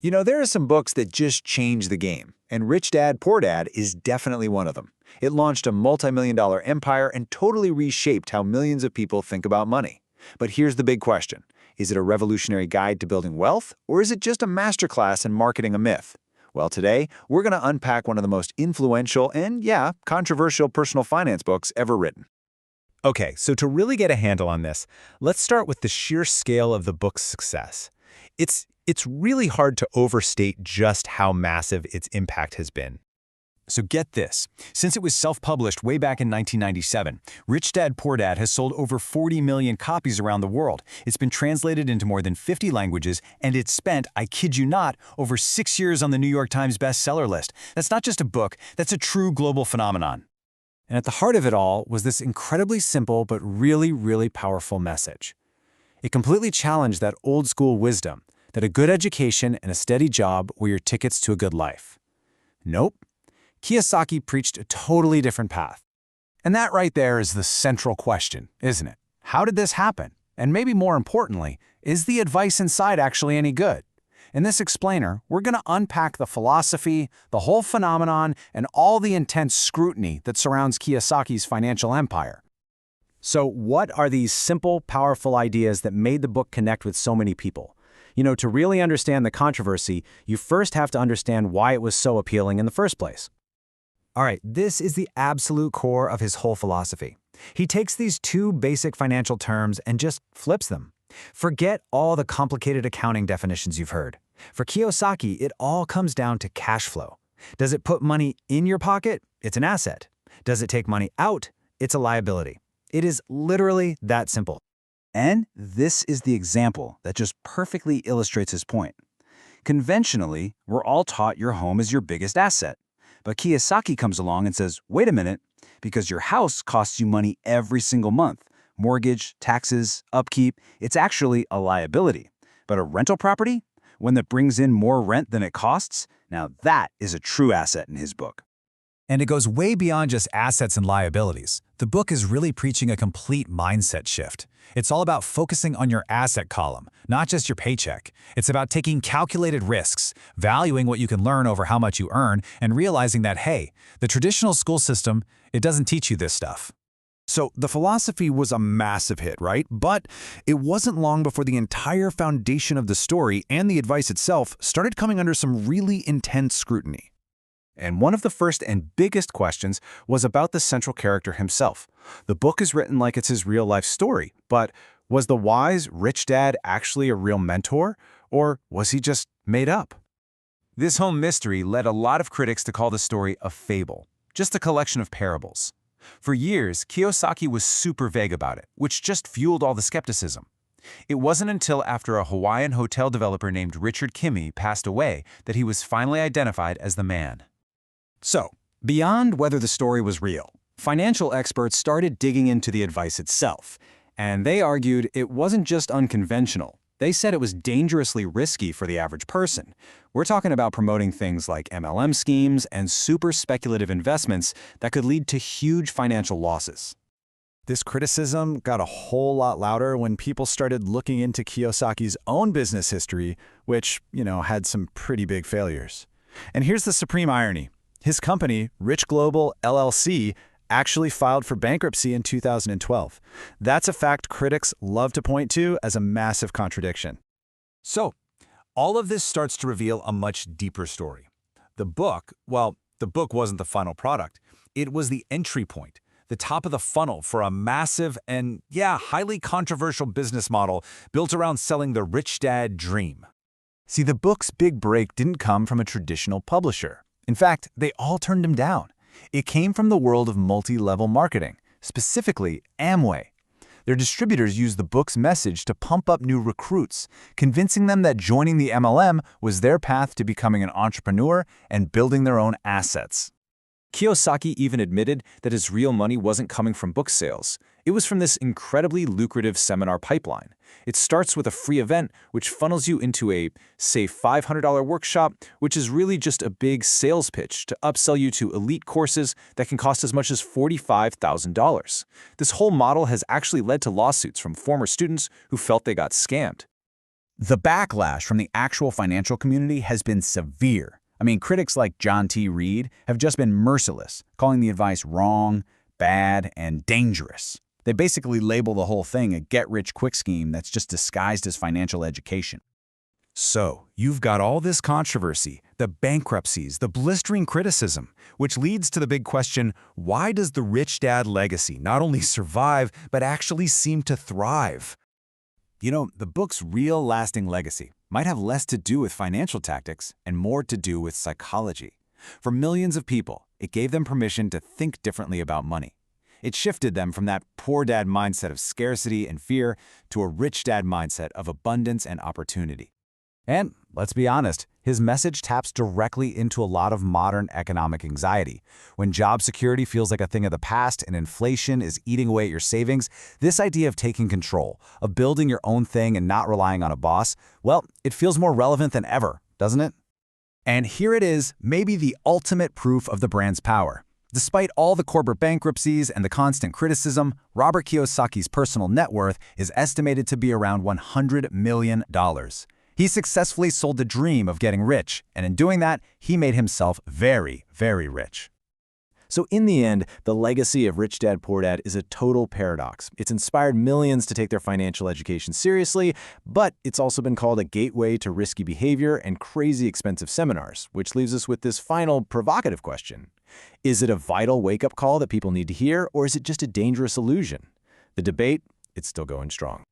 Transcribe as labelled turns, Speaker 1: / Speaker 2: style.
Speaker 1: There are some books that just change the game, and Rich Dad, Poor Dad is definitely one of them. It launched a multi-million-dollar empire and totally reshaped how millions of people think about money. But here's the big question. Is it a revolutionary guide to building wealth, or is it just a masterclass in marketing a myth? Well, today, we're going to unpack one of the most influential and, yeah, controversial personal finance books ever written.
Speaker 2: Okay, so to really get a handle on this, let's start with the sheer scale of the book's success. It's really hard to overstate just how massive its impact has been. So get this. Since it was self-published way back in 1997, Rich Dad, Poor Dad has sold over 40 million copies around the world. It's been translated into more than 50 languages, and it's spent, I kid you not, over 6 years on the New York Times bestseller list. That's not just a book, that's a true global phenomenon. And at the heart of it all was this incredibly simple but really, really powerful message. It completely challenged that old-school wisdom that a good education and a steady job were your tickets to a good life. Nope. Kiyosaki preached a totally different path. And that right there is the central question, isn't it? How did this happen? And maybe more importantly, is the advice inside actually any good? In this explainer, we're going to unpack the philosophy, the whole phenomenon, and all the intense scrutiny that surrounds Kiyosaki's financial empire. So what are these simple, powerful ideas that made the book connect with so many people? To really understand the controversy, you first have to understand why it was so appealing in the first place. All right, this is the absolute core of his whole philosophy. He takes these two basic financial terms and just flips them. Forget all the complicated accounting definitions you've heard. For Kiyosaki, it all comes down to cash flow. Does it put money in your pocket? It's an asset. Does it take money out? It's a liability. It is literally that simple. And this is the example that just perfectly illustrates his point. Conventionally, we're all taught your home is your biggest asset. But Kiyosaki comes along and says, wait a minute, because your house costs you money every single month. Mortgage, taxes, upkeep, it's actually a liability. But a rental property, one that brings in more rent than it costs, now that is a true asset in his book. And it goes way beyond just assets and liabilities. The book is really preaching a complete mindset shift. It's all about focusing on your asset column, not just your paycheck. It's about taking calculated risks, valuing what you can learn over how much you earn, and realizing that, hey, the traditional school system, it doesn't teach you this stuff. So the philosophy was a massive hit, right? But it wasn't long before the entire foundation of the story and the advice itself started coming under some really intense scrutiny. And one of the first and biggest questions was about the central character himself. The book is written like it's his real-life story, but was the wise, rich dad actually a real mentor, or was he just made up? This whole mystery led a lot of critics to call the story a fable, just a collection of parables. For years, Kiyosaki was super vague about it, which just fueled all the skepticism. It wasn't until after a Hawaiian hotel developer named Richard Kimmy passed away that he was finally identified as the man. So, beyond whether the story was real, financial experts started digging into the advice itself, and they argued it wasn't just unconventional. They said it was dangerously risky for the average person. We're talking about promoting things like MLM schemes and super speculative investments that could lead to huge financial losses. This criticism got a whole lot louder when people started looking into Kiyosaki's own business history, which, had some pretty big failures. And here's the supreme irony. His company, Rich Global LLC, actually filed for bankruptcy in 2012. That's a fact critics love to point to as a massive contradiction. So, all of this starts to reveal a much deeper story. The book wasn't the final product. It was the entry point, the top of the funnel for a massive and, highly controversial business model built around selling the rich dad dream. See, the book's big break didn't come from a traditional publisher. In fact, they all turned him down. It came from the world of multi-level marketing, specifically Amway. Their distributors used the book's message to pump up new recruits, convincing them that joining the MLM was their path to becoming an entrepreneur and building their own assets. Kiyosaki even admitted that his real money wasn't coming from book sales. It was from this incredibly lucrative seminar pipeline. It starts with a free event, which funnels you into a, say, $500 workshop, which is really just a big sales pitch to upsell you to elite courses that can cost as much as $45,000. This whole model has actually led to lawsuits from former students who felt they got scammed.
Speaker 3: The backlash from the actual financial community has been severe. I mean, critics like John T. Reed have just been merciless, calling the advice wrong, bad, and dangerous. They basically label the whole thing a get-rich-quick scheme that's just disguised as financial education.
Speaker 2: So, you've got all this controversy, the bankruptcies, the blistering criticism, which leads to the big question, why does the rich dad legacy not only survive, but actually seem to thrive? You know, the book's real lasting legacy might have less to do with financial tactics and more to do with psychology. For millions of people, it gave them permission to think differently about money. It shifted them from that poor dad mindset of scarcity and fear to a rich dad mindset of abundance and opportunity. And let's be honest, his message taps directly into a lot of modern economic anxiety. When job security feels like a thing of the past and inflation is eating away at your savings, this idea of taking control, of building your own thing and not relying on a boss, well, it feels more relevant than ever, doesn't it? And here it is, maybe the ultimate proof of the brand's power. Despite all the corporate bankruptcies and the constant criticism, Robert Kiyosaki's personal net worth is estimated to be around $100 million. He successfully sold the dream of getting rich, and in doing that, he made himself very, very rich.
Speaker 3: So in the end, the legacy of Rich Dad Poor Dad is a total paradox. It's inspired millions to take their financial education seriously, but it's also been called a gateway to risky behavior and crazy expensive seminars, which leaves us with this final provocative question. Is it a vital wake-up call that people need to hear, or is it just a dangerous illusion? The debate, it's still going strong.